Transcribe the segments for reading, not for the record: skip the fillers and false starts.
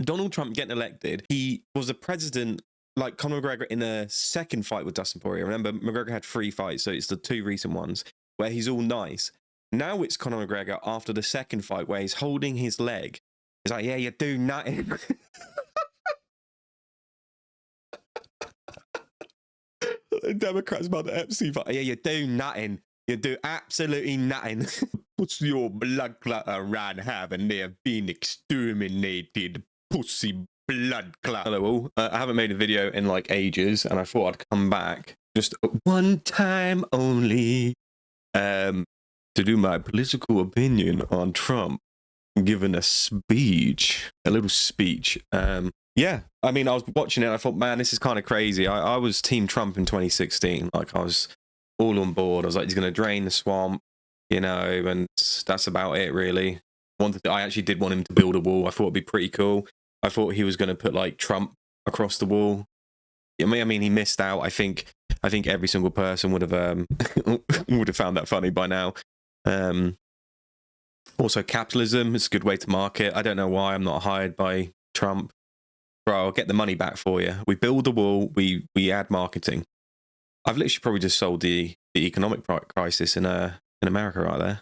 Donald Trump getting elected, he was a president like Conor McGregor in a second fight with Dustin Poirier. Remember, McGregor had 3 fights, so it's the 2 recent ones where he's all nice. Now it's Conor McGregor after the second fight where he's holding his leg. He's like, yeah, you do nothing. The Democrats about the Epstein fight. Yeah, you do nothing. You do absolutely nothing. Pussy your blood clot around having they have been exterminated. Pussy blood clot. Hello all. I haven't made a video in like ages, and I thought I'd come back just one time only to do my political opinion on Trump giving a speech, a little speech. Yeah, I mean, I was watching it and I thought, man, this is kind of crazy. I was Team Trump in 2016. Like, I was all on board. I was like, he's going to drain the swamp, you know, and that's about it, really. I actually did want him to build a wall. I thought it'd be pretty cool. I thought he was going to put, like, Trump across the wall. I mean, he missed out. I think every single person would have would have found that funny by now. Also, capitalism is a good way to market. I don't know why I'm not hired by Trump. Bro, I'll get the money back for you. We build a wall, we add marketing. I've literally probably just sold the economic crisis in America right there.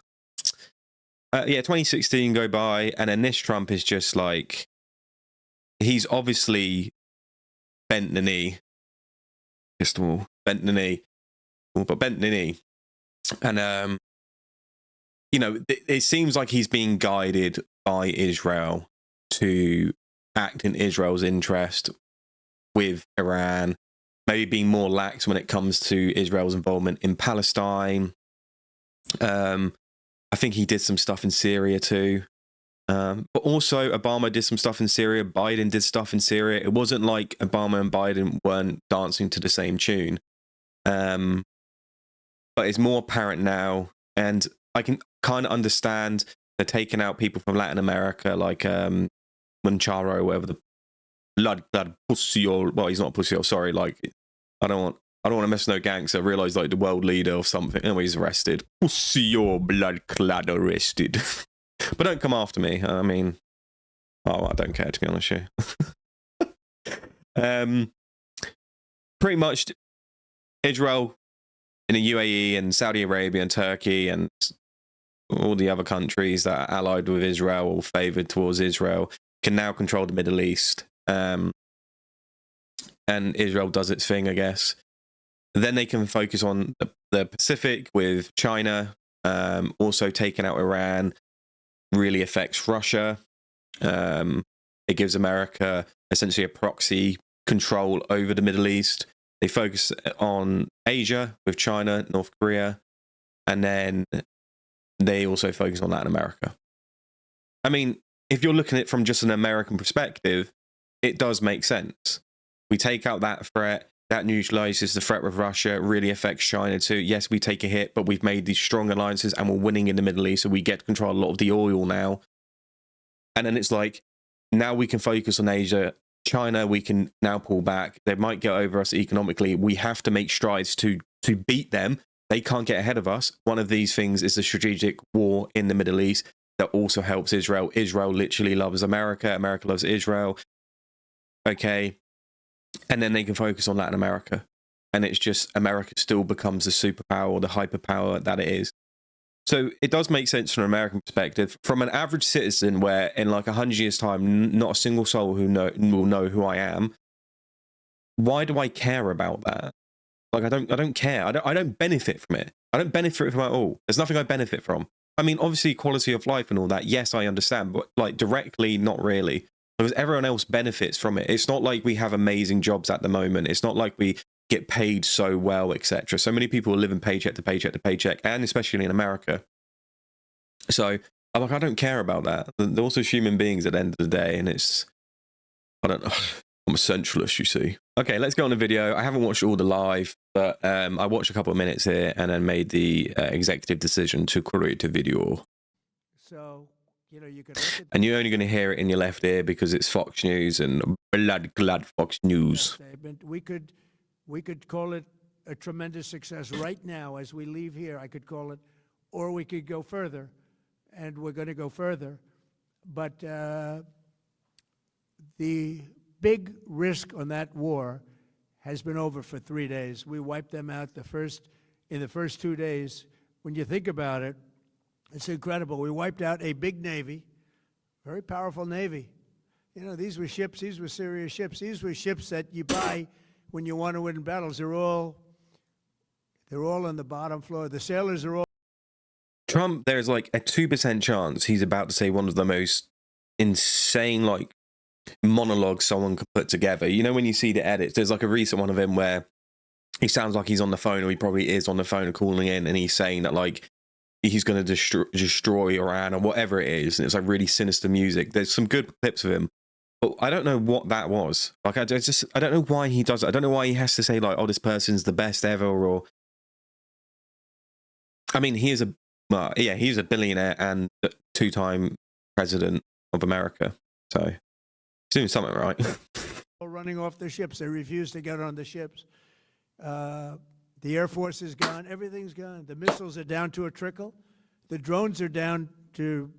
Yeah, 2016 go by, and then this Trump is just like, he's obviously bent the knee. Just bent the knee. But bent the knee. And, you know, it seems like he's being guided by Israel to act in Israel's interest with Iran, maybe being more lax when it comes to Israel's involvement in Palestine. I think he did some stuff in Syria too. But also Obama did some stuff in Syria. Biden did stuff in Syria. It wasn't like Obama and Biden weren't dancing to the same tune. But it's more apparent now. And I can kind of understand they're taking out people from Latin America, like Mancharo, whatever, the blood pussy, or well, he's not a pussy, sorry, like I don't want to mess no gangster. I realised like the world leader or something. Anyway, he's arrested. Pussy your blood clad arrested. But don't come after me. I mean, oh, I don't care, to be honest with you. Pretty much Israel in the UAE and Saudi Arabia and Turkey and all the other countries that are allied with Israel or favoured towards Israel can now control the Middle East. And Israel does its thing, I guess. Then they can focus on the Pacific with China. Also taking out Iran really affects Russia. It gives America essentially a proxy control over the Middle East. They focus on Asia with China, North Korea, and then they also focus on Latin America. I mean, if you're looking at it from just an American perspective, it does make sense. We take out that threat, that neutralizes the threat with Russia, it really affects China too. Yes, we take a hit, but we've made these strong alliances and we're winning in the Middle East, so we get to control a lot of the oil now. And then it's like, now we can focus on Asia. China, we can now pull back. They might get over us economically. We have to make strides to beat them. They can't get ahead of us. One of these things is the strategic war in the Middle East that also helps Israel. Israel literally loves America. America loves Israel. Okay. And then they can focus on Latin America. And it's just America still becomes the superpower or the hyperpower that it is. So it does make sense from an American perspective. From an average citizen, where in like 100 years' time, not a single soul will know who I am. Why do I care about that? Like, I don't care. I don't benefit from it. I don't benefit from it at all. There's nothing I benefit from. I mean, obviously, quality of life and all that. Yes, I understand, but like directly, not really, because everyone else benefits from it. It's not like we have amazing jobs at the moment. It's not like we get paid so well, etc. So many people are living paycheck to paycheck to paycheck, and especially in America. So I'm like, I don't care about that. They're also human beings at the end of the day, and it's, I don't know. I'm a centralist, you see. Okay, let's go on the video. I haven't watched all the live, but I watched a couple of minutes here and then made the executive decision to create a video. So, you know, you can and you're only going to hear it in your left ear because it's Fox News and blood Fox News. We could call it a tremendous success right now as we leave here. I could call it, or we could go further, and we're going to go further. But the big risk on that war has been over for 3 days. We wiped them out in the first 2 days. When you think about it, it's incredible. We wiped out a big Navy, very powerful Navy. You know, these were ships, these were serious ships. These were ships that you buy when you want to win battles. They're all on the bottom floor. The sailors are all. Trump, there's like a 2% chance he's about to say one of the most insane, like, monologues someone could put together. You know, when you see the edits, there's like a recent one of him where he sounds like he's on the phone, or he probably is on the phone and calling in, and he's saying that, like, he's going to destroy Iran or whatever it is. And it's like really sinister music. There's some good clips of him, but I don't know what that was. Like, I don't know why he does it. I don't know why he has to say, like, oh, this person's the best ever, or, I mean, he's a billionaire and 2-time president of America. So he's doing something right. Running off the ships. They refuse to get on the ships. The Air Force is gone. Everything's gone. The missiles are down to a trickle. The drones are down to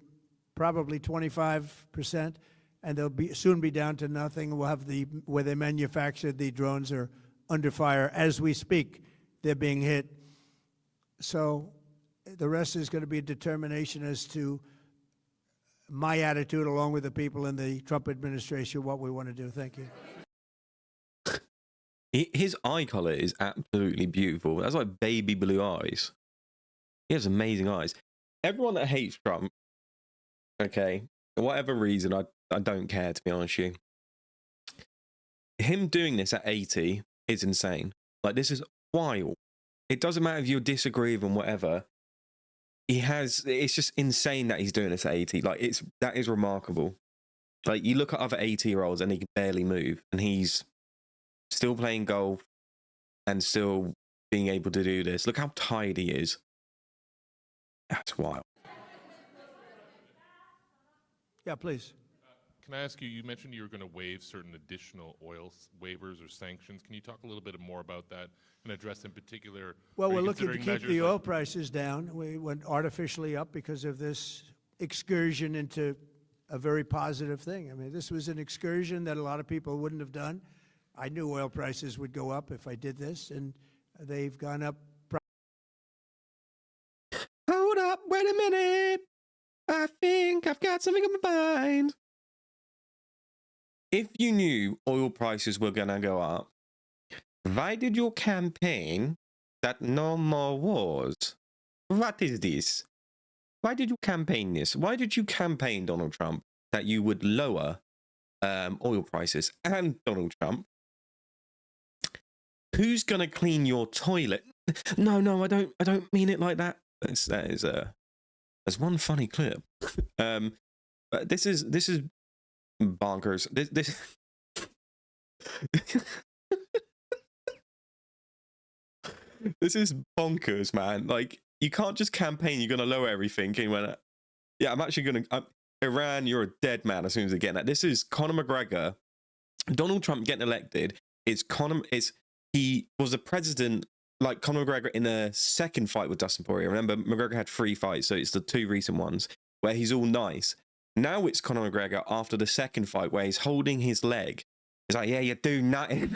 probably 25%, and they'll soon be down to nothing. We'll have where they manufactured the drones are under fire as we speak. They're being hit. So the rest is going to be a determination as to my attitude, along with the people in the Trump administration, what we want to do. Thank you. His eye color is absolutely beautiful. That's like baby blue eyes. He has amazing eyes. Everyone that hates Trump, okay, for whatever reason, I don't care, to be honest with you. Him doing this at 80 is insane. Like, this is wild. It doesn't matter if you disagree with him, whatever. It's just insane that he's doing this at 80. Like, that is remarkable. Like, you look at other 80-year-olds and he can barely move, and he's still playing golf and still being able to do this. Look how tired he is. That's wild. Yeah, please. Can I ask you, you mentioned you were going to waive certain additional oil waivers or sanctions. Can you talk a little bit more about that and address in particular? Well, we're looking to keep the oil prices down. We went artificially up because of this excursion into a very positive thing. I mean, this was an excursion that a lot of people wouldn't have done. I knew oil prices would go up if I did this, and they've gone up. Hold up, wait a minute. I think I've got something on my mind. If you knew oil prices were going to go up, why did you campaign that no more wars? What is this? Why did you campaign this? Why did you campaign, Donald Trump, that you would lower oil prices? And Donald Trump, who's going to clean your toilet? No, I don't mean it like that. There's one funny clip. But this is bonkers. This this is bonkers, man. Like, you can't just campaign you're gonna lower everything. And you went, yeah, I'm actually gonna Iran, you're a dead man as soon as they get that. This is Conor McGregor. Donald Trump getting elected he was the president, like Conor McGregor in a second fight with Dustin Poirier. Remember, McGregor had 3 fights, so it's the 2 recent ones where he's all nice. Now it's Conor McGregor after the second fight where he's holding his leg. He's like, yeah, you do nothing.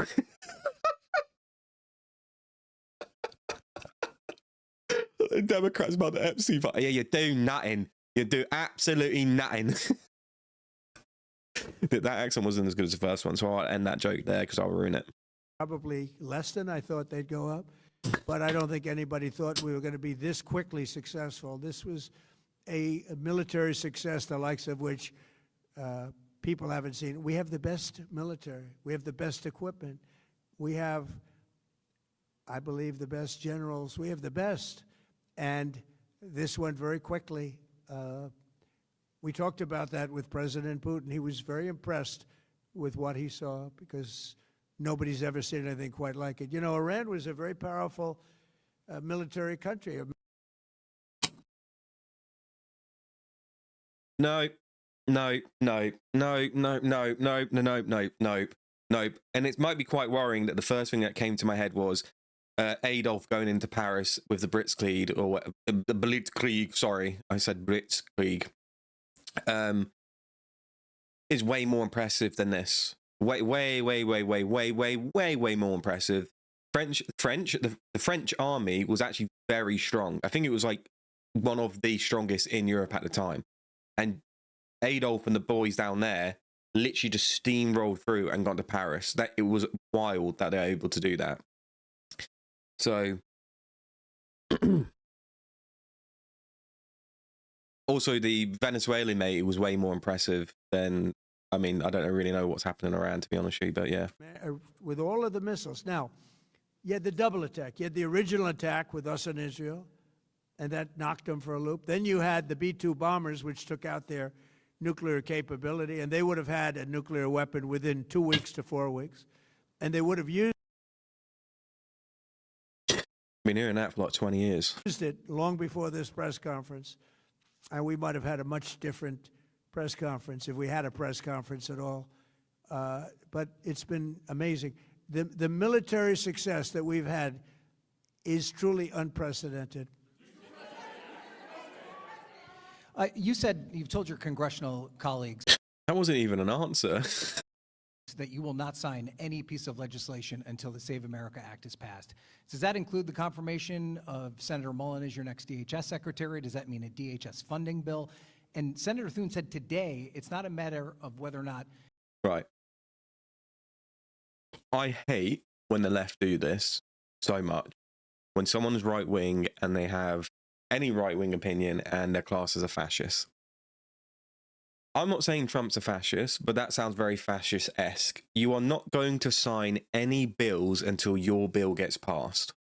The Democrats about the Epstein fight. Yeah, you do nothing. You do absolutely nothing. That accent wasn't as good as the first one, so I'll end that joke there because I'll ruin it. Probably less than I thought they'd go up, but I don't think anybody thought we were going to be this quickly successful. This was a military success, the likes of which people haven't seen. We have the best military. We have the best equipment. We have, I believe, the best generals. We have the best. And this went very quickly. We talked about that with President Putin. He was very impressed with what he saw because nobody's ever seen anything quite like it. You know, Iran was a very powerful military country. No. And it might be quite worrying that the first thing that came to my head was Adolf going into Paris with the Blitzkrieg, or the Blitzkrieg. Sorry, I said Blitzkrieg. is way more impressive than this. Way more impressive. The French army was actually very strong. I think it was like one of the strongest in Europe at the time. And Adolf and the boys down there literally just steamrolled through and got to Paris. That it was wild that they're able to do that. So also the Venezuelan mate was way more impressive than, I mean, I don't really know what's happening around, to be honest with you, but yeah. With all of the missiles. Now, you had the double attack. You had the original attack with us and Israel, and that knocked them for a loop. Then you had the B-2 bombers, which took out their nuclear capability, and they would have had a nuclear weapon within 2 weeks to 4 weeks. And they would have used Been hearing that for like 20 years. it long before this press conference. And we might have had a much different press conference if we had a press conference at all. But it's been amazing. The military success that we've had is truly unprecedented. You said you've told your congressional colleagues That wasn't even an answer. that you will not sign any piece of legislation until the Save America Act is passed. Does that include the confirmation of Senator Mullen as your next DHS secretary? Does that mean a DHS funding bill? And Senator Thune said today it's not a matter of whether or not. Right. I hate when the left do this so much. When someone's right wing and they have any right wing opinion and their class as a fascist. I'm not saying Trump's a fascist, but that sounds very fascist-esque. You are not going to sign any bills until your bill gets passed.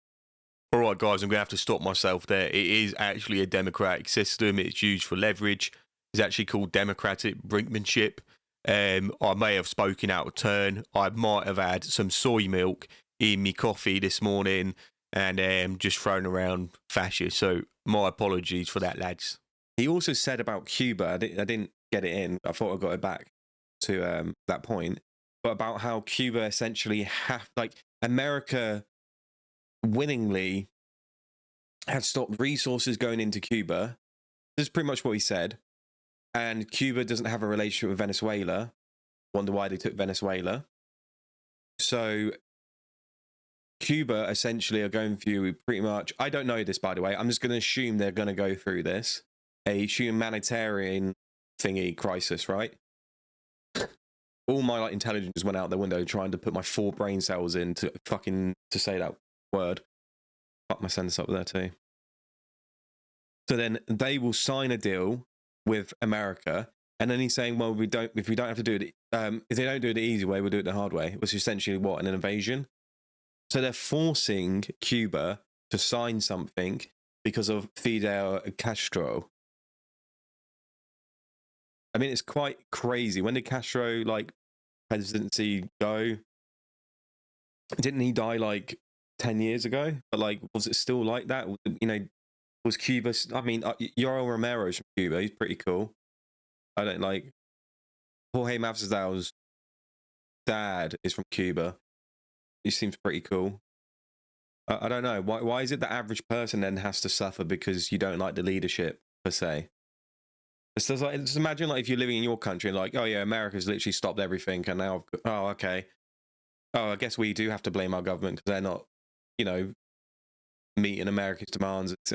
All right, guys, I'm going to have to stop myself there. It is actually a democratic system. It's used for leverage. It's actually called democratic brinkmanship. I may have spoken out of turn. I might have had some soy milk in my coffee this morning and just thrown around fascist. So my apologies for that, lads. He also said about Cuba, I didn't get it in. I thought I got it back to that point, but about how Cuba essentially America willingly had stopped resources going into Cuba. This is pretty much what he said. And Cuba doesn't have a relationship with Venezuela. Wonder why they took Venezuela. So Cuba essentially are going through pretty much, I don't know this, by the way. I'm just going to assume they're going to go through this. A humanitarian thingy crisis, right? All my intelligence went out the window trying to put my 4 brain cells in to say that word. Fuck my sentence up there too. So then they will sign a deal with America, and then he's saying, well, if we don't have to do it, if they don't do it the easy way, we'll do it the hard way, which is essentially what? An invasion. So they're forcing Cuba to sign something because of Fidel Castro. I mean, it's quite crazy. When did Castro presidency go? Didn't he die 10 years ago? But was it still like that? Was Cuba? I mean, Yoel Romero's from Cuba. He's pretty cool. I don't like. Jorge Masvidal's dad is from Cuba. He seems pretty cool. I don't know. Why is it the average person then has to suffer because you don't like the leadership per se? It's just imagine if you're living in your country and oh yeah, America's literally stopped everything, and now okay, I guess we do have to blame our government because they're not, meeting America's demands. It's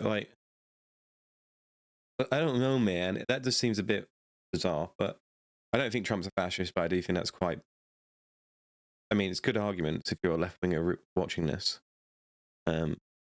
I don't know, man. That just seems a bit bizarre. But I don't think Trump's a fascist, but I do think that's quite. I mean, it's good arguments if you're a left winger watching this.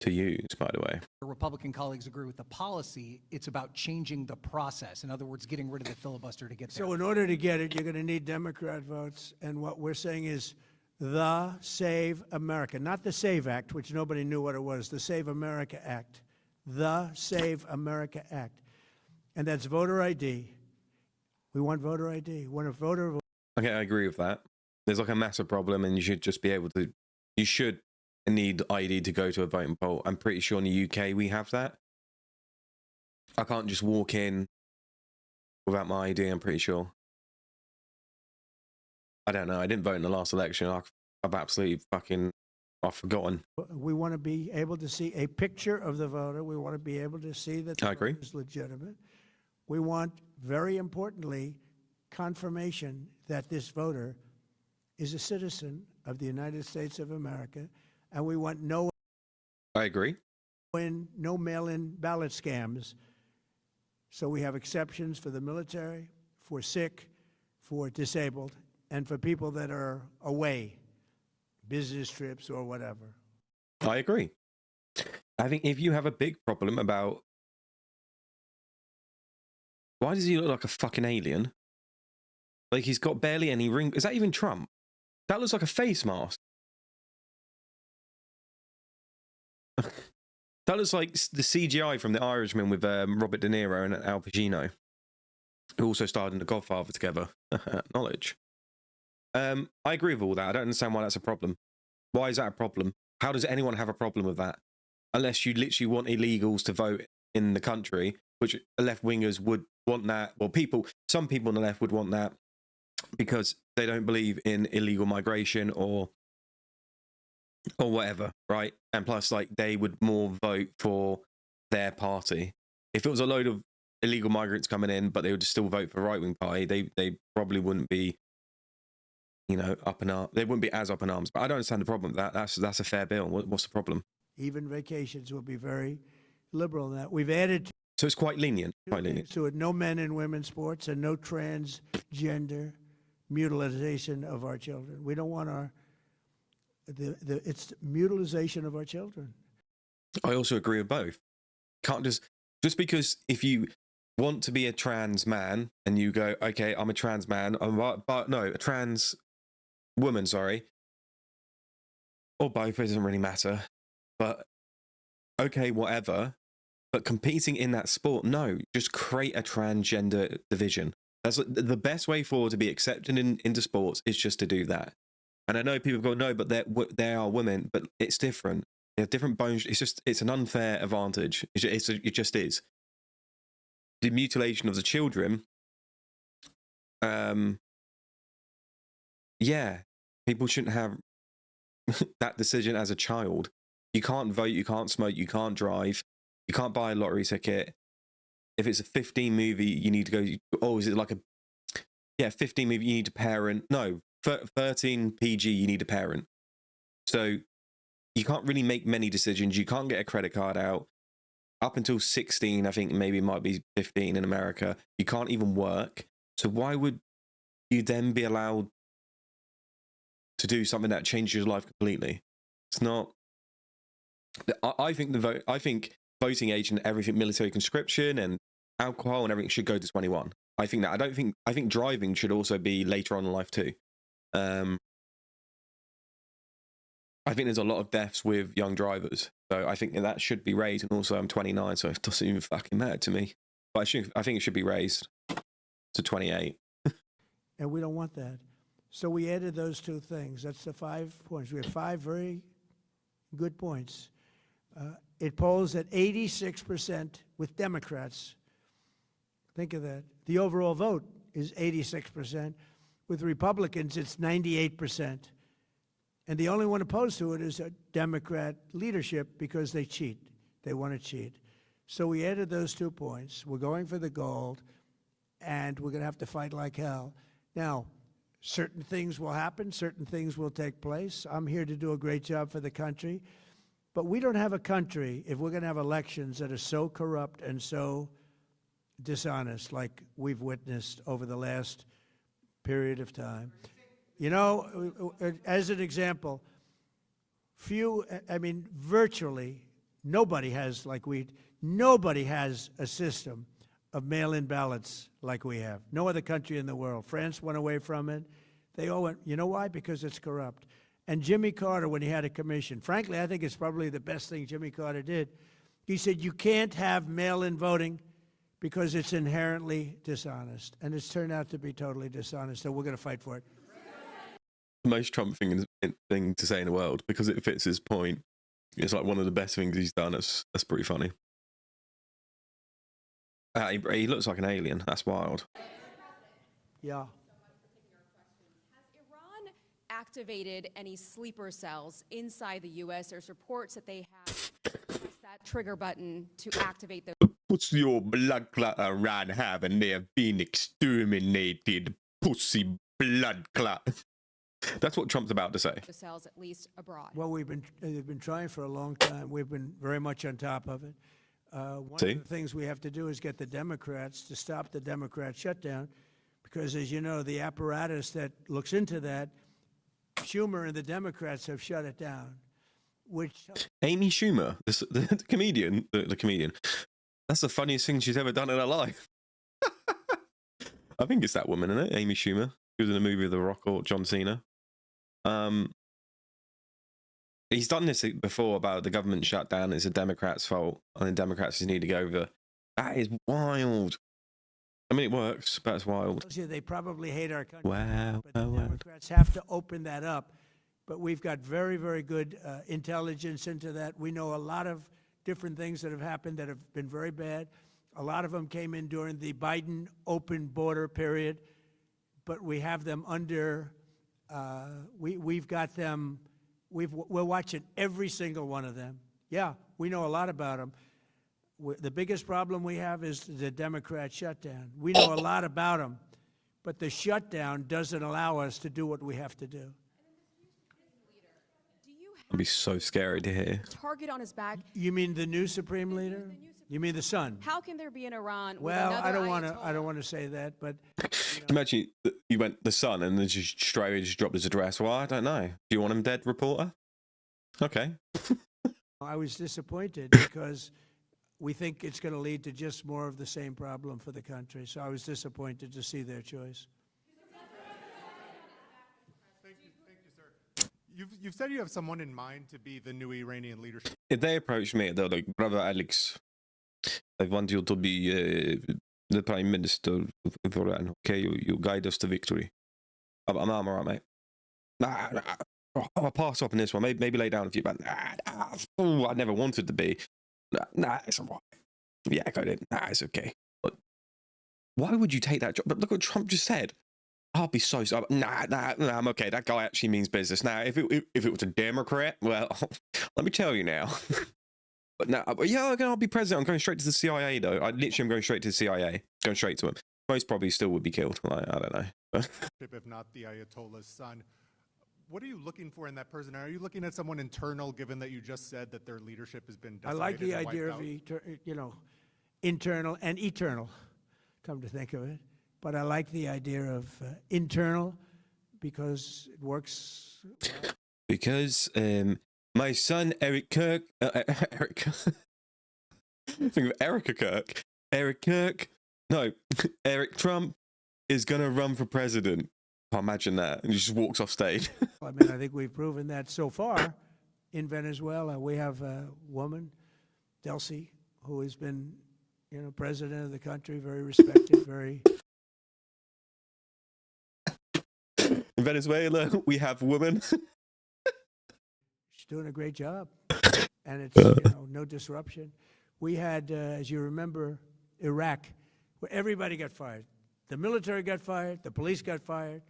To use, by the way. Republican colleagues agree with the policy. It's about changing the process. In other words, getting rid of the filibuster to get there. So in order to get it, you're going to need Democrat votes. And what we're saying is the Save America, not the SAVE Act, which nobody knew what it was, the Save America Act. The Save America Act. And that's voter ID. We want voter ID. We want a voter. Okay, I agree with that. There's a massive problem, and you should just be able to. You should need ID to go to a voting poll. I'm pretty sure in the UK we have that. I can't just walk in without my ID, I'm pretty sure. I don't know. I didn't vote in the last election. I've absolutely I've forgotten. We want to be able to see a picture of the voter. We want to be able to see that the voter is legitimate. We want, very importantly, confirmation that this voter is a citizen of the United States of America, and we want no I agree. mail-in ballot scams. So we have exceptions for the military, for sick, for disabled, and for people that are away, business trips or whatever. I agree. I think if you have a big problem about why does he look like a fucking alien? Like he's got barely any ring. Is that even Trump? That looks like a face mask. That looks like the CGI from The Irishman with Robert De Niro and Al Pacino, who also starred in The Godfather together. Knowledge. I agree with all that. I don't understand why that's a problem. Why is that a problem? How does anyone have a problem with that? Unless you literally want illegals to vote in the country, which left-wingers would want that. Well, some people on the left would want that because they don't believe in illegal migration or whatever, right? And plus, like, they would more vote for their party. If it was a load of illegal migrants coming in, but they would still vote for right-wing party, they probably wouldn't be, up in arms. They wouldn't be as up in arms. But I don't understand the problem with that. That's a fair bill. What's the problem? Even vacations will be very liberal in that. We've added So it's quite lenient. Quite lenient. to it no men in women's sports and no transgender mutilization of our children. We don't want it's mutilization of our children. I also agree with both. Can't just because if you want to be a trans man and you go, okay, I'm a trans man, but no, a trans woman, sorry, or both, it doesn't really matter. But okay, whatever. But competing in that sport, no, just create a transgender division. That's the best way forward to be accepted into sports is just to do that. And I know people go, no, but they are women, but it's different. They have different bones. It's an unfair advantage. It just is. The mutilation of the children, yeah, people shouldn't have that decision as a child. You can't vote, you can't smoke, you can't drive, you can't buy a lottery ticket. If it's a 15 movie, you need to go, oh, is it like 15 movie, you need a parent. No, 13 PG, you need a parent. So you can't really make many decisions. You can't get a credit card out. Up until 16, I think maybe it might be 15 in America, you can't even work. So why would you then be allowed to do something that changes your life completely? It's not. I think voting age and everything, military conscription and alcohol and everything should go to 21. I think driving should also be later on in life too. I think there's a lot of deaths with young drivers, so I think that should be raised. And also, I'm 29, so it doesn't even fucking matter to me. But I think it should be raised to 28. And we don't want that. So we added those two things. That's the 5 points. We have 5 very good points. It polls at 86% with Democrats. Think of that. The overall vote is 86%. With Republicans, it's 98%. And the only one opposed to it is a Democrat leadership because they cheat. They want to cheat. So we added those 2 points. We're going for the gold, and we're going to have to fight like hell. Now, certain things will happen. Certain things will take place. I'm here to do a great job for the country. But we don't have a country if we're going to have elections that are so corrupt and so dishonest like we've witnessed over the last period of time. You know, as an example, virtually nobody has a system of mail-in ballots like we have. No other country in the world. France went away from it. They all went, you know why? Because it's corrupt. And Jimmy Carter, when he had a commission, frankly, I think it's probably the best thing Jimmy Carter did. He said, you can't have mail-in voting because it's inherently dishonest. And it's turned out to be totally dishonest, so we're going to fight for it. The most Trump thing to say in the world, because it fits his point. It's like one of the best things he's done. That's pretty funny. He looks like an alien. That's wild. Yeah. Activated any sleeper cells inside the U.S. There's reports that they have pressed that trigger button to activate those. What's your blood clot around having there been exterminated, pussy blood clot? That's what Trump's about to say. cells, at least abroad. Well, they've been trying for a long time. We've been very much on top of it. One See? of the things we have to do is get the Democrats to stop the Democrat shutdown, because, as you know, the apparatus that looks into that, Schumer and the Democrats have shut it down, which Amy Schumer, the comedian, the comedian. That's the funniest thing she's ever done in her life. I think it's that woman, isn't it? Amy Schumer. She was in a movie with The Rock or John Cena. He's done this before about the government shutdown. It's a Democrats' fault, and the Democrats just need to go over. That is wild. I mean, it works, but it's wild. tells you they probably hate our country. Wow. But the wow. Democrats have to open that up. But we've got very, very good intelligence into that. We know a lot of different things that have happened that have been very bad. A lot of them came in during the Biden open border period, but we have them under, we've got them, we're watching every single one of them. Yeah, we know a lot about them. The biggest problem we have is the Democrat shutdown. We know a lot about them, but the shutdown doesn't allow us to do what we have to do. Do you It'd be so scary to hear. have a target on his back? You mean the new supreme leader? You mean the son? How can there be an Iran with Well, another I don't Ayatollah? want to say that, but Imagine you went the son and then just straight away just dropped his address. Well, I don't know. Do you want him dead, reporter? Okay. I was disappointed because we think it's going to lead to just more of the same problem for the country. So I was disappointed to see their choice. Thank you, sir. You've said you have someone in mind to be the new Iranian leadership. If they approached me, they're like, brother Alex, I want you to be the prime minister of Iran. Okay, you guide us to victory. I'm all right, mate. Nah, I'll pass up on this one. Maybe lay down a few, but I never wanted to be. Nah, it's all right. Yeah, I got it. Nah, it's okay. But why would you take that job? But look what Trump just said. I'll be so nah, I'm okay. That guy actually means business. Now, if it was a Democrat, well, let me tell you now. But now, yeah, I'll be president. I'm going straight to the CIA, though. I literally am going straight to the CIA. Going straight to him. Most probably still would be killed. I don't know. If not the Ayatollah's son. What are you looking for in that person? Are you looking at someone internal, given that you just said that their leadership has been I decided like the and idea wiped of, out? internal and eternal, come to think of it. But I like the idea of internal because it works. Because my son Eric Kirk, think of Erica Kirk. Eric Kirk, no, Eric Trump is gonna run for president. Can't imagine that, and he just walks off stage. I mean, I think we've proven that so far in Venezuela. We have a woman, Delcy, who has been, president of the country, very respected, very. In Venezuela, we have women. She's doing a great job, and it's no disruption. We had, as you remember, Iraq, where everybody got fired. The military got fired. The police got fired.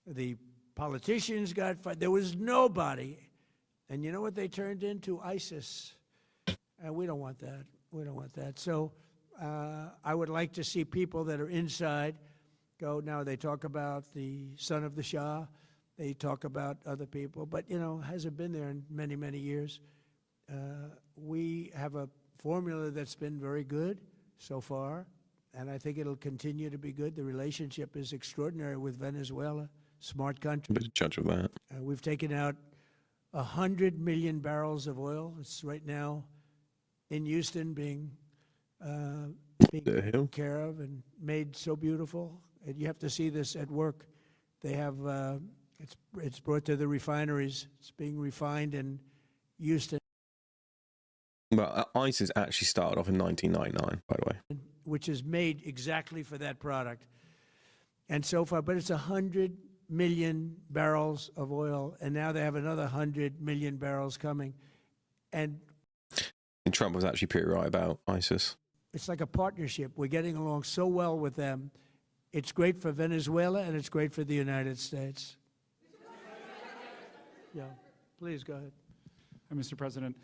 The politicians got fired. There was nobody, and you know what they turned into? ISIS. And we don't want that. We don't want that. So I would like to see people that are inside go. Now they talk about the son of the Shah. They talk about other people, but hasn't been there in many, many years. We have a formula that's been very good so far, and I think it'll continue to be good. The relationship is extraordinary with Venezuela, smart country. Bit of judge of that. We've taken out 100 million barrels of oil. It's right now in Houston being taken care of and made so beautiful. And you have to see this at work. They have it's brought to the refineries. It's being refined in Houston, Well, ISIS actually started off in 1999, by the way. which is made exactly for that product. And so far, but it's 100 million barrels of oil, and now they have another 100 million barrels coming. And Trump was actually pretty right about ISIS. it's like a partnership. We're getting along so well with them. It's great for Venezuela, and it's great for the United States. Yeah, please go ahead. Mr. President,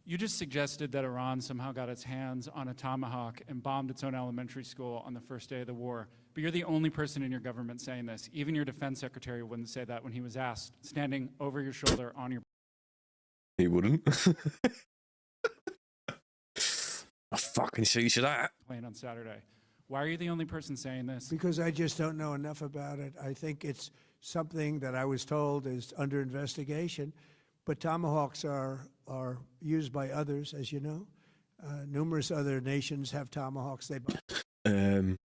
You just suggested that Iran somehow got its hands on a tomahawk and bombed its own elementary school on the first day of the war. But you're the only person in your government saying this. Even your defense secretary wouldn't say that when he was asked, standing over your shoulder on your... He wouldn't. I fucking see you that. plane on Saturday. Why are you the only person saying this? Because I just don't know enough about it. I think it's something that I was told is under investigation, but tomahawks are used by others, as you know. Numerous other nations have tomahawks. They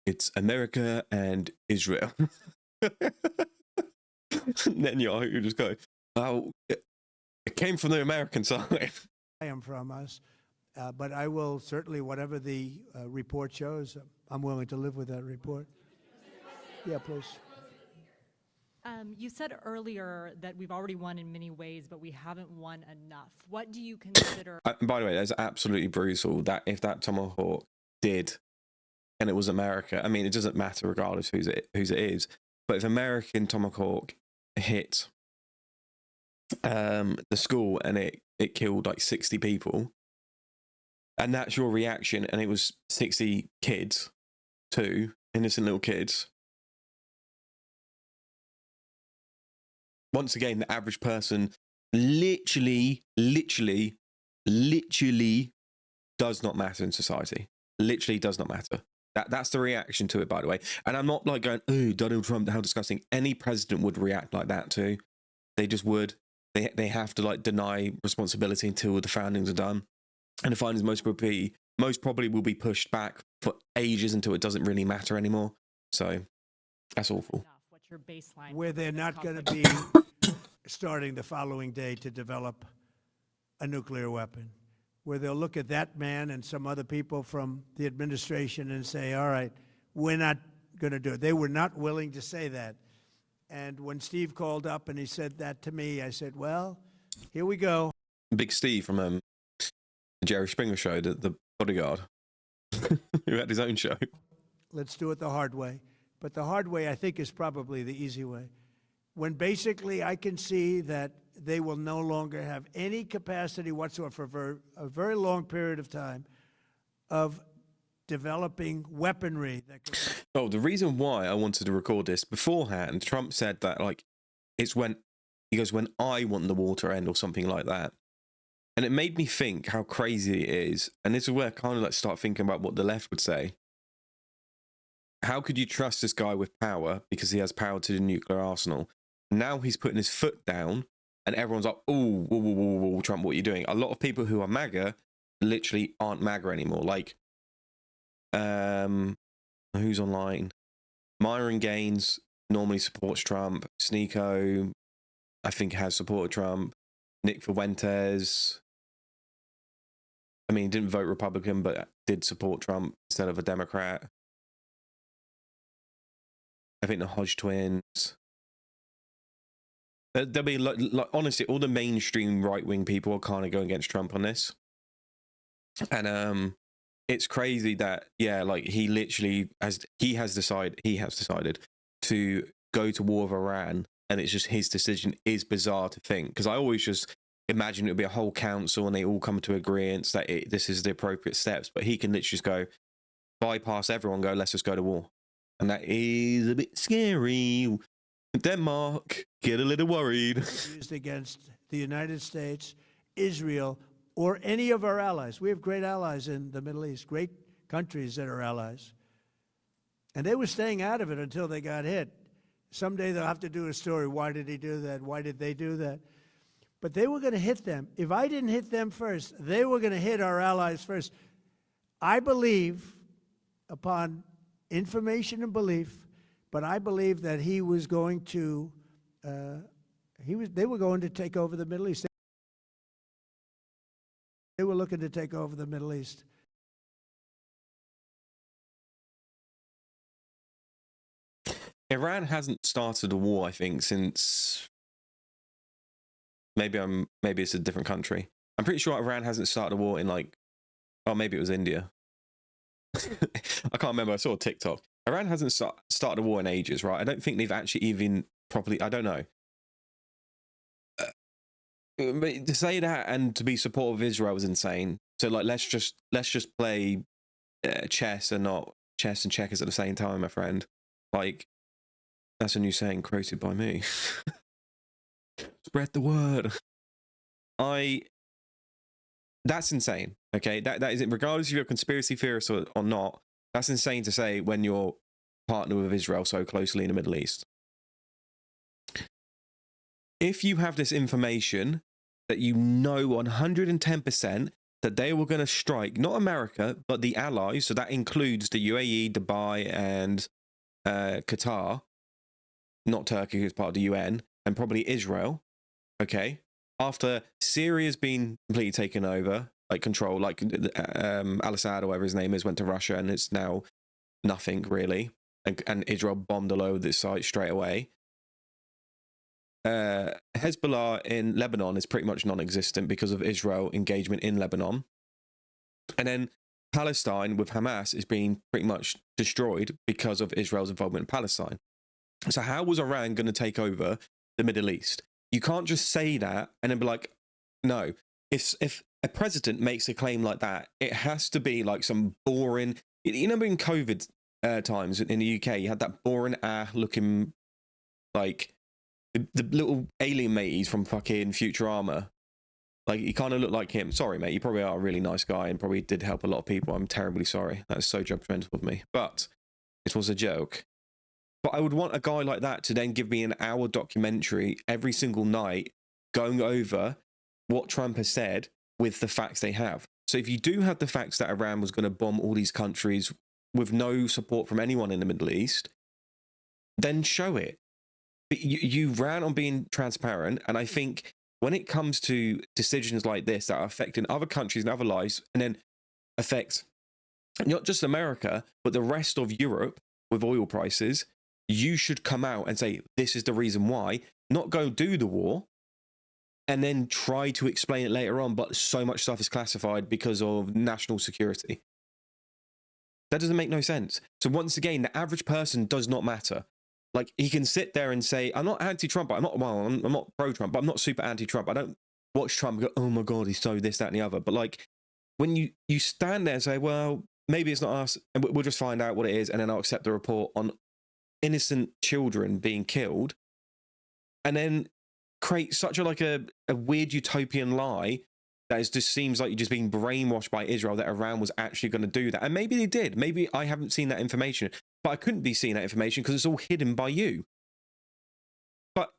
It's America and Israel. Netanyahu, you just go, oh, it came from the American side. buy them from us. But I will certainly, whatever the report shows, I'm willing to live with that report. Yeah, please. You said earlier that we've already won in many ways, but we haven't won enough. What do you consider? By the way, that's absolutely brutal that if that tomahawk did, and it was America, I mean, it doesn't matter regardless whose it is, but if American tomahawk hit the school and it killed like 60 people, and that's your reaction, and it was 60 kids, too, innocent little kids. Once again, the average person literally does not matter in society. Literally does not matter. That's the reaction to it, by the way. And I'm not like going, oh, Donald Trump, how disgusting. Any president would react like that too. They just would. They have to like deny responsibility until the foundings are done. And the foundings most probably will be pushed back for ages until it doesn't really matter anymore. So that's awful. What's your baseline? Where they're not going to be starting the following day to develop a nuclear weapon, where they'll look at that man and some other people from the administration and say, all right, we're not going to do it. They were not willing to say that. And when Steve called up and he said that to me, I said, well, here we go. Big Steve from the Jerry Springer show, the bodyguard, who had his own show. Let's do it the hard way. But the hard way, I think, is probably the easy way. When basically I can see that they will no longer have any capacity whatsoever for a very long period of time of developing weaponry that could... Oh, the reason why I wanted to record this beforehand, Trump said that, like, it's when, he goes, when I want the war to end or something like that. And it made me think how crazy it is. And this is where I kind of like start thinking about what the left would say. How could you trust this guy with power because he has power to the nuclear arsenal? Now he's putting his foot down and everyone's like, oh, whoa, whoa, whoa, whoa, Trump, what are you doing? A lot of people who are MAGA literally aren't MAGA anymore. Like, who's online? Myron Gaines normally supports Trump. Sneeko, I think, has supported Trump. Nick Fuentes, I mean, he didn't vote Republican, but did support Trump instead of a Democrat. I think the Hodge twins. There'll be, like, honestly, all the mainstream right-wing people are kind of going against Trump on this. And it's crazy that, yeah, like, he literally has decided to go to war with Iran, and it's just his decision is bizarre to think. Because I always just imagine it would be a whole council and they all come to agreement that this is the appropriate steps. But he can literally just go, bypass everyone, go, let's just go to war. And that is a bit scary. Denmark, get a little worried. Used against the United States, Israel, or any of our allies. We have great allies in the Middle East, great countries that are allies. And they were staying out of it until they got hit. Someday they'll have to do a story. Why did he do that? Why did they do that? But they were going to hit them. If I didn't hit them first, they were going to hit our allies first. I believe, upon information and belief, but I believe that he was going to, they were going to take over the Middle East. They were looking to take over the Middle East. Iran hasn't started a war, I think, since maybe it's a different country. I'm pretty sure Iran hasn't started a war in, like, oh, maybe it was India. I can't remember. I saw a TikTok. Iran hasn't started a war in ages, right? I don't think they've actually even properly, I don't know. But to say that and to be supportive of Israel is insane. So like, let's just play chess and not chess and checkers at the same time, my friend. Like, that's a new saying quoted by me. Spread the word. That's insane. Okay, that is it. Regardless if you're a conspiracy theorist or not, that's insane to say when you're partnered with Israel so closely in the Middle East. If you have this information that you know 110% that they were going to strike not America but the allies, so that includes the UAE, Dubai, and Qatar, not Turkey, who's part of the UN, and probably Israel. Okay, after Syria's been completely taken over, like control, like Al-Assad or whatever his name is, went to Russia, and it's now nothing really, and Israel bombed all over this site straight away. Hezbollah in Lebanon is pretty much non-existent because of Israel engagement in Lebanon, and then Palestine with Hamas is being pretty much destroyed because of Israel's involvement in Palestine. So how was Iran going to take over the Middle East? You can't just say that and then be like, no. If a president makes a claim like that, it has to be like some boring, you know, in COVID times in the UK, you had that boring looking, like the little alien mateys from fucking Futurama. Like, you kind of look like him. Sorry, mate, you probably are a really nice guy and probably did help a lot of people. I'm terribly sorry. That is so judgmental of me. But it was a joke. But I would want a guy like that to then give me an hour documentary every single night going over what Trump has said with the facts they have. So if you do have the facts that Iran was going to bomb all these countries with no support from anyone in the Middle East, then show it. But you ran on being transparent. And I think when it comes to decisions like this that are affecting other countries and other lives, and then affect not just America, but the rest of Europe with oil prices, you should come out and say, this is the reason why, not go do the war and then try to explain it later on, but so much stuff is classified because of national security. That doesn't make no sense. So once again, the average person does not matter. Like, he can sit there and say, I'm not anti-Trump, I'm not pro-Trump, but I'm not super anti-Trump. I don't watch Trump and go, oh my God, he's so this, that, and the other. But like, when you stand there and say, well, maybe it's not us, and we'll just find out what it is, and then I'll accept the report on innocent children being killed, and then create such a weird utopian lie that just seems like you're just being brainwashed by Israel that Iran was actually going to do that. And maybe they did. Maybe I haven't seen that information, but I couldn't be seeing that information because it's all hidden by you. But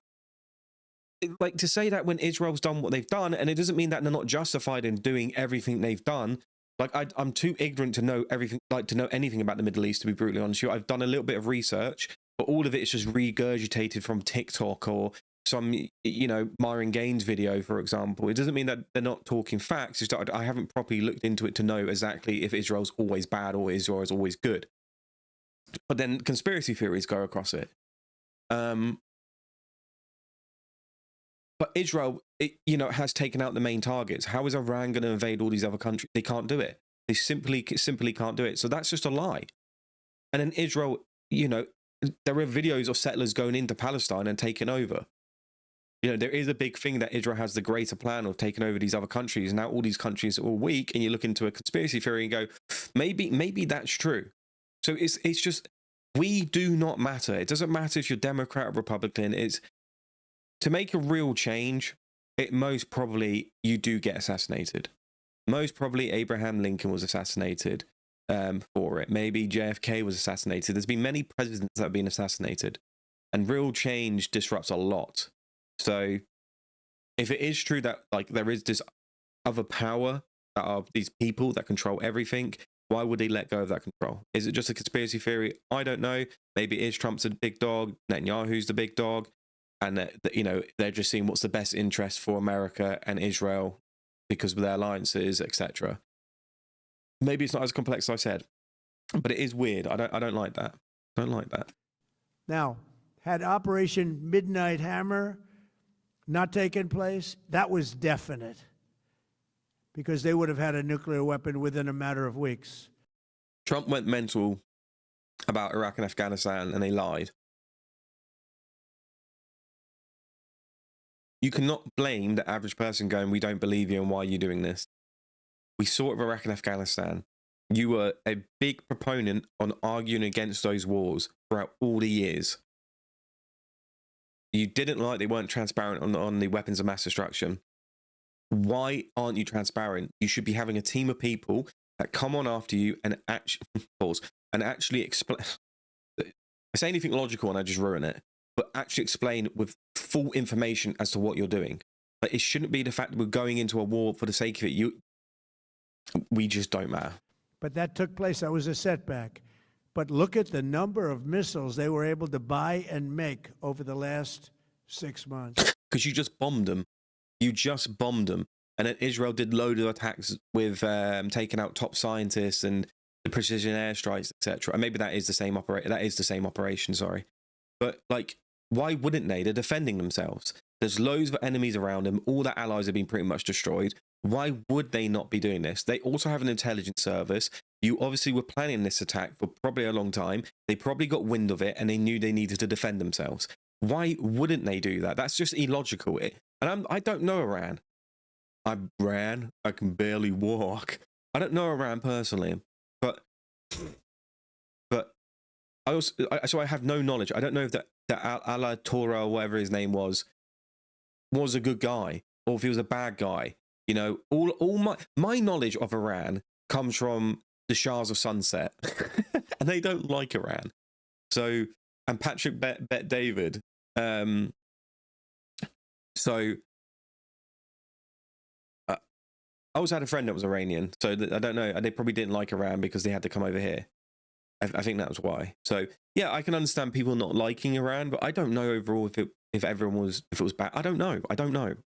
like, to say that when Israel's done what they've done, and it doesn't mean that they're not justified in doing everything they've done. Like, I'm too ignorant to know everything, like to know anything about the Middle East, to be brutally honest with you. I've done a little bit of research, but all of it is just regurgitated from TikTok or some, you know, Myron Gaines video, for example. It doesn't mean that they're not talking facts. It's just I haven't properly looked into it to know exactly if Israel's always bad or Israel is always good. But then conspiracy theories go across it. But Israel, you know, has taken out the main targets. How is Iran going to invade all these other countries? They can't do it. They simply can't do it. So that's just a lie. And then Israel, you know, there are videos of settlers going into Palestine and taking over. You know, there is a big thing that Israel has the greater plan of taking over these other countries. Now all these countries are all weak, and you look into a conspiracy theory and go, maybe that's true. So it's just, we do not matter. It doesn't matter if you're Democrat or Republican. It's to make a real change. It most probably you do get assassinated. Most probably Abraham Lincoln was assassinated for it. Maybe JFK was assassinated. There's been many presidents that have been assassinated, and real change disrupts a lot. So if it is true that like there is this other power that are these people that control everything, why would they let go of that control? Is it just a conspiracy theory? I don't know. Maybe it is Trump's the big dog, Netanyahu's the big dog, and that, you know, they're just seeing what's the best interest for America and Israel because of their alliances, etc. Maybe it's not as complex as I said, but it is weird. I don't like that. I don't like that. Now, had Operation Midnight Hammer not taken place, that was definite, because they would have had a nuclear weapon within a matter of weeks. Trump went mental about Iraq and Afghanistan, and they lied. You cannot blame the average person going, we don't believe you and why are you doing this? We saw it with Iraq and Afghanistan. You were a big proponent on arguing against those wars throughout all the years. You didn't like they weren't transparent on the weapons of mass destruction. Why aren't you transparent? You should be having a team of people that come on after you and actually explain. I say anything logical and I just ruin it, but actually explain with full information as to what you're doing. Like, it shouldn't be the fact that we're going into a war for the sake of it. We just don't matter. But that took place. That was a setback. But look at the number of missiles they were able to buy and make over the last 6 months. Because you just bombed them. You just bombed them. And then Israel did loads of attacks with taking out top scientists and the precision airstrikes, etc. And maybe that is the same operation, sorry. But like, why wouldn't they? They're defending themselves. There's loads of enemies around them. All their allies have been pretty much destroyed. Why would they not be doing this? They also have an intelligence service. You obviously were planning this attack for probably a long time. They probably got wind of it and they knew they needed to defend themselves. Why wouldn't they do that? That's just illogical. I don't know Iran. I can barely walk. I don't know Iran personally, but I have no knowledge. I don't know if that Allah Torah or whatever his name was a good guy or if he was a bad guy. You know, all my knowledge of Iran comes from the Shahs of Sunset, and they don't like Iran. So, and Patrick Bet David. I always had a friend that was Iranian, so I don't know. They probably didn't like Iran because they had to come over here. I think that was why. So yeah, I can understand people not liking Iran, but I don't know overall if it was bad. I don't know.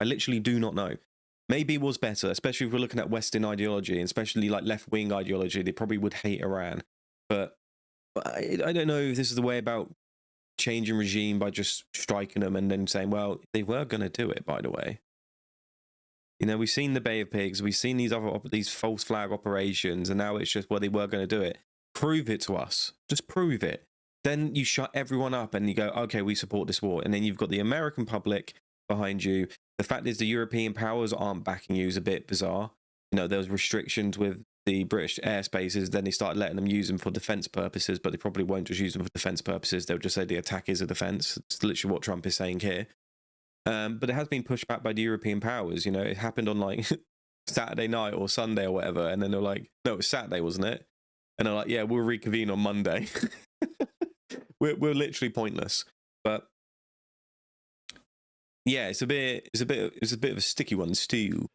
I literally do not know. Maybe it was better, especially if we're looking at Western ideology, and especially like left-wing ideology. They probably would hate Iran, but I don't know if this is the way about changing regime by just striking them and then saying, well, they were going to do it, by the way. You know, we've seen the Bay of Pigs, we've seen these false flag operations, and now it's just, well, they were going to do it. Prove it to us. Just prove it. Then you shut everyone up and you go, okay, we support this war. And then you've got the American public behind you. The fact is the European powers aren't backing you is a bit bizarre. You know, there was restrictions with the British airspaces. Then they started letting them use them for defense purposes, but they probably won't just use them for defense purposes. They'll just say the attack is a defense. It's literally what Trump is saying here. But it has been pushed back by the European powers. You know, it happened on like Saturday night or Sunday or whatever. And then they're like, no, it was Saturday, wasn't it? And they're like, yeah, we'll reconvene on Monday. we're literally pointless. But yeah, it's a bit of a sticky one still.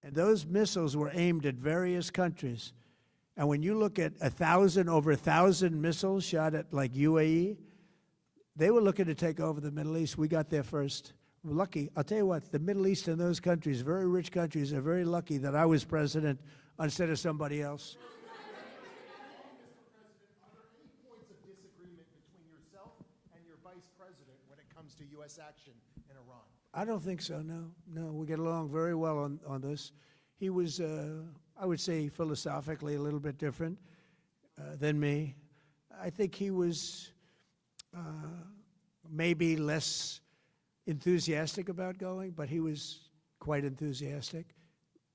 And those missiles were aimed at various countries. And when you look at over 1,000 missiles shot at like UAE, they were looking to take over the Middle East. We got there first. We're lucky. I'll tell you what, the Middle East and those countries, very rich countries, are very lucky that I was president instead of somebody else. To U.S. action in Iran? I don't think so, no. We get along very well on this. He was, I would say, philosophically a little bit different than me. I think he was maybe less enthusiastic about going, but he was quite enthusiastic.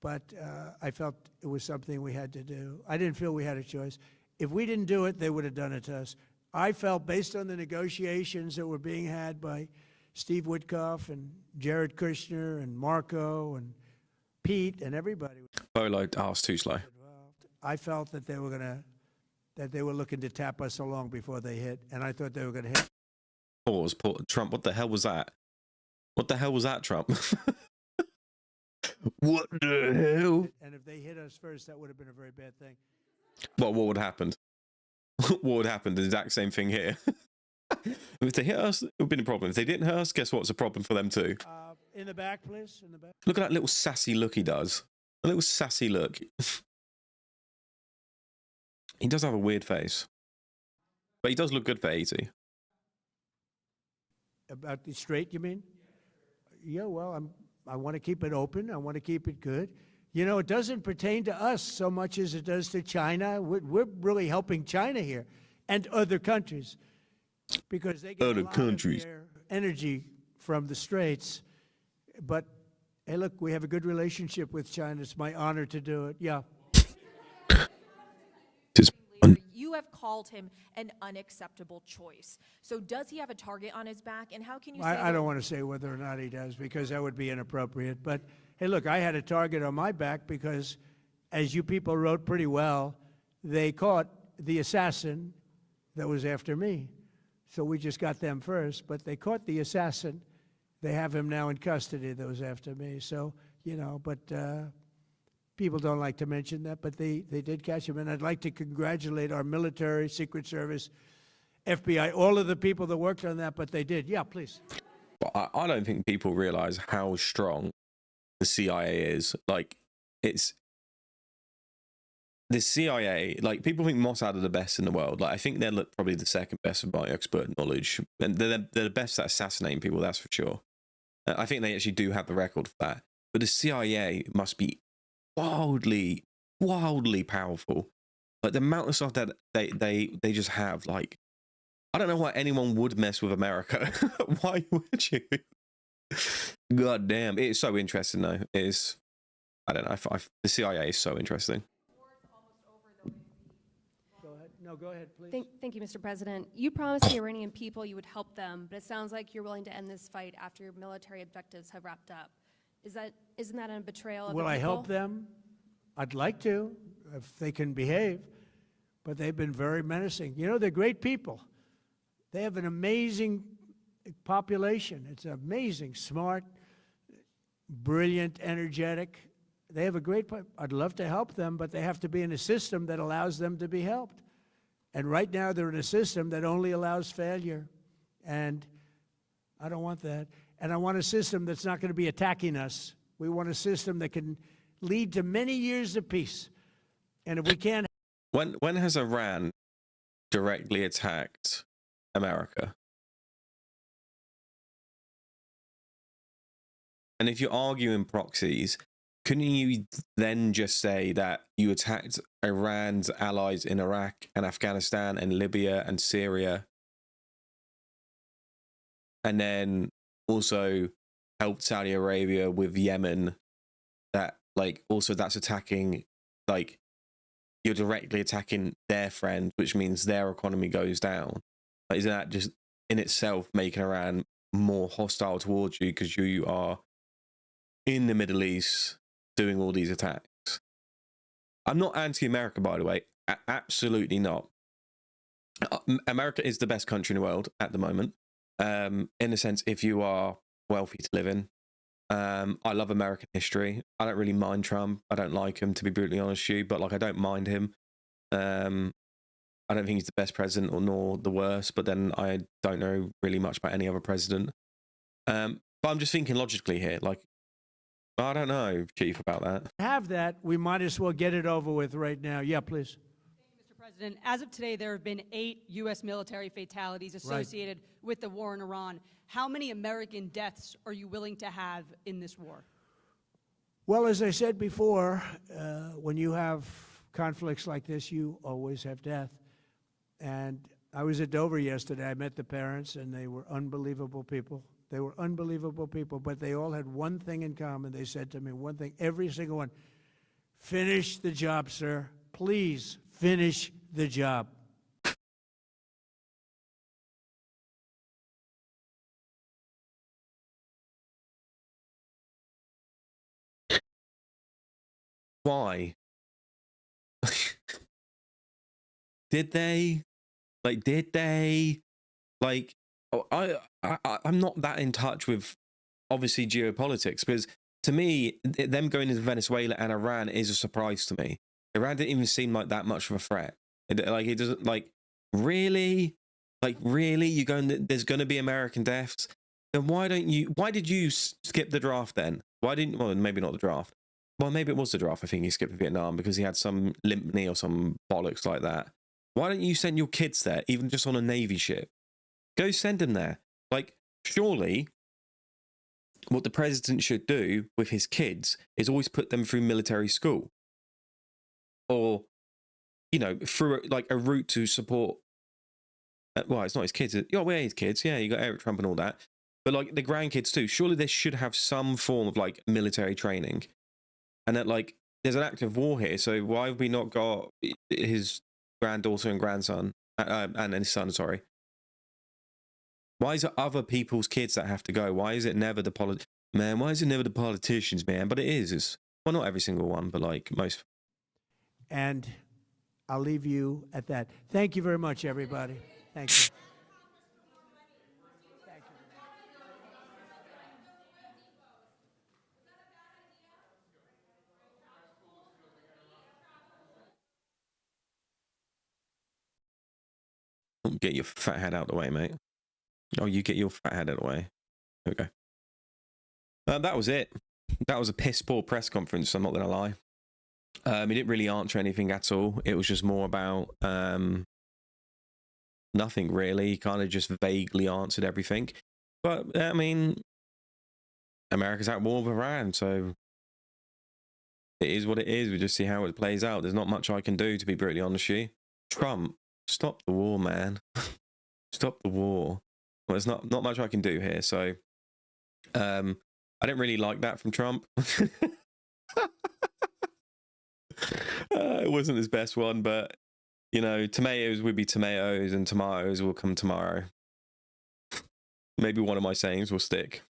But I felt it was something we had to do. I didn't feel we had a choice. If we didn't do it, they would have done it to us. I felt, based on the negotiations that were being had by Steve Witkoff and Jared Kushner and Marco and Pete and everybody, It's too slow. I felt that they were looking to tap us along before they hit, and I thought they were going to hit. Pause. Trump, what the hell was that? What the hell was that, Trump? What the hell? And if they hit us first, that would have been a very bad thing. What would have happened? What would happen? The exact same thing here. If they hit us, it would have been a problem. If they didn't hit us, guess what? It's a problem for them too. In the back, please. In the back. Look at that little sassy look he does. A little sassy look. He does have a weird face. But he does look good for 80. About the straight, you mean? Yeah, well, I want to keep it open. I want to keep it good. You know, it doesn't pertain to us so much as it does to China. We're really helping China here and other countries because they get a lot of their energy from the Straits. But, hey, look, we have a good relationship with China. It's my honor to do it. Yeah. Leader, you have called him an unacceptable choice. So does he have a target on his back? And how can you say I don't want to say whether or not he does because that would be inappropriate. But hey, look, I had a target on my back because, as you people wrote pretty well, they caught the assassin that was after me. So we just got them first, but they caught the assassin. They have him now in custody that was after me. So, you know, but people don't like to mention that, but they did catch him. And I'd like to congratulate our military, Secret Service, FBI, all of the people that worked on that, but they did. Yeah, please. But I don't think people realize how strong the CIA is. Like, it's the CIA. Like, people think Mossad are the best in the world. Like, I think they're probably the second best of my expert knowledge, and they're the best at assassinating people. That's for sure. I think they actually do have the record for that. But the CIA must be wildly powerful. Like, the amount of stuff that they just have. Like, I don't know why anyone would mess with America. Why would you? God damn. It's so interesting, though. It is, I don't know. The CIA is so interesting. Go ahead. No, go ahead, please. Thank you, Mr. President. You promised the Iranian people you would help them, but it sounds like you're willing to end this fight after your military objectives have wrapped up. Isn't that a betrayal of the Will people? I help them? I'd like to, if they can behave. But they've been very menacing. You know, they're great people. They have an amazing population. It's amazing, smart, brilliant, energetic. They have a great, I'd love to help them, but they have to be in a system that allows them to be helped. And right now they're in a system that only allows failure. And I don't want that. And I want a system that's not going to be attacking us. We want a system that can lead to many years of peace. And if we can't... When has Iran directly attacked America? And if you're arguing proxies, couldn't you then just say that you attacked Iran's allies in Iraq and Afghanistan and Libya and Syria, and then also helped Saudi Arabia with Yemen? That, like, also that's attacking, like, you're directly attacking their friend, which means their economy goes down. Like, isn't that just in itself making Iran more hostile towards you because you are in the Middle East doing all these attacks? I'm not anti-America, by the way. Absolutely not. America is the best country in the world at the moment. In a sense, if you are wealthy to live in. I love American history. I don't really mind Trump. I don't like him, to be brutally honest with you, but, like, I don't mind him. I don't think he's the best president or nor the worst, but then I don't know really much about any other president. But I'm just thinking logically here. Like, I don't know, Chief, about that. have that, we might as well get it over with right now. Yeah, please. Mr. President, as of today, there have been 8 U.S. military fatalities associated with the war in Iran. How many American deaths are you willing to have in this war? Well, as I said before, when you have conflicts like this, you always have death. And I was at Dover yesterday. I met the parents, and they were unbelievable people. They were unbelievable people, but they all had one thing in common. They said to me one thing, every single one: finish the job, sir. Please finish the job. Why? Did they? Like, did they? Like, oh, I'm not that in touch with, obviously, geopolitics, because to me, them going into Venezuela and Iran is a surprise to me. Iran didn't even seem like that much of a threat. It doesn't, like, really? Like, really? You going, there's going to be American deaths? Then why did you skip the draft then? Why didn't, well, maybe not the draft. Well, maybe it was the draft. I think he skipped Vietnam because he had some limp knee or some bollocks like that. Why don't you send your kids there, even just on a Navy ship? Go send them there. Like, surely what the president should do with his kids is always put them through military school. Or, you know, through, like, a route to support. Well, it's not his kids. Oh, we're his kids. Yeah, you got Eric Trump and all that. but like the grandkids too. Surely they should have some form of like military training, and that like there's an active war here. So why have we not got his granddaughter and grandson and his son? Sorry. Why is it other people's kids that have to go? Why is it never the man? Why is it never the politicians, man? But it is. It's, well, not every single one, but like most. And I'll leave you at that. Thank you very much, everybody. Thank you. Get your fat head out of the way, mate. Oh, you get your fat head out of the way. Okay. That was it. That was a piss poor press conference, I'm not going to lie. He didn't really answer anything at all. It was just more about nothing, really. He kind of just vaguely answered everything. But, I mean, America's at war with Iran, so it is what it is. We just see how it plays out. There's not much I can do, to be brutally honest with you. Trump, stop the war, man. Stop the war. Well, there's not much I can do here, so I didn't really like that from Trump. It wasn't his best one, but you know, tomatoes would be tomatoes and tomatoes will come tomorrow. Maybe one of my sayings will stick.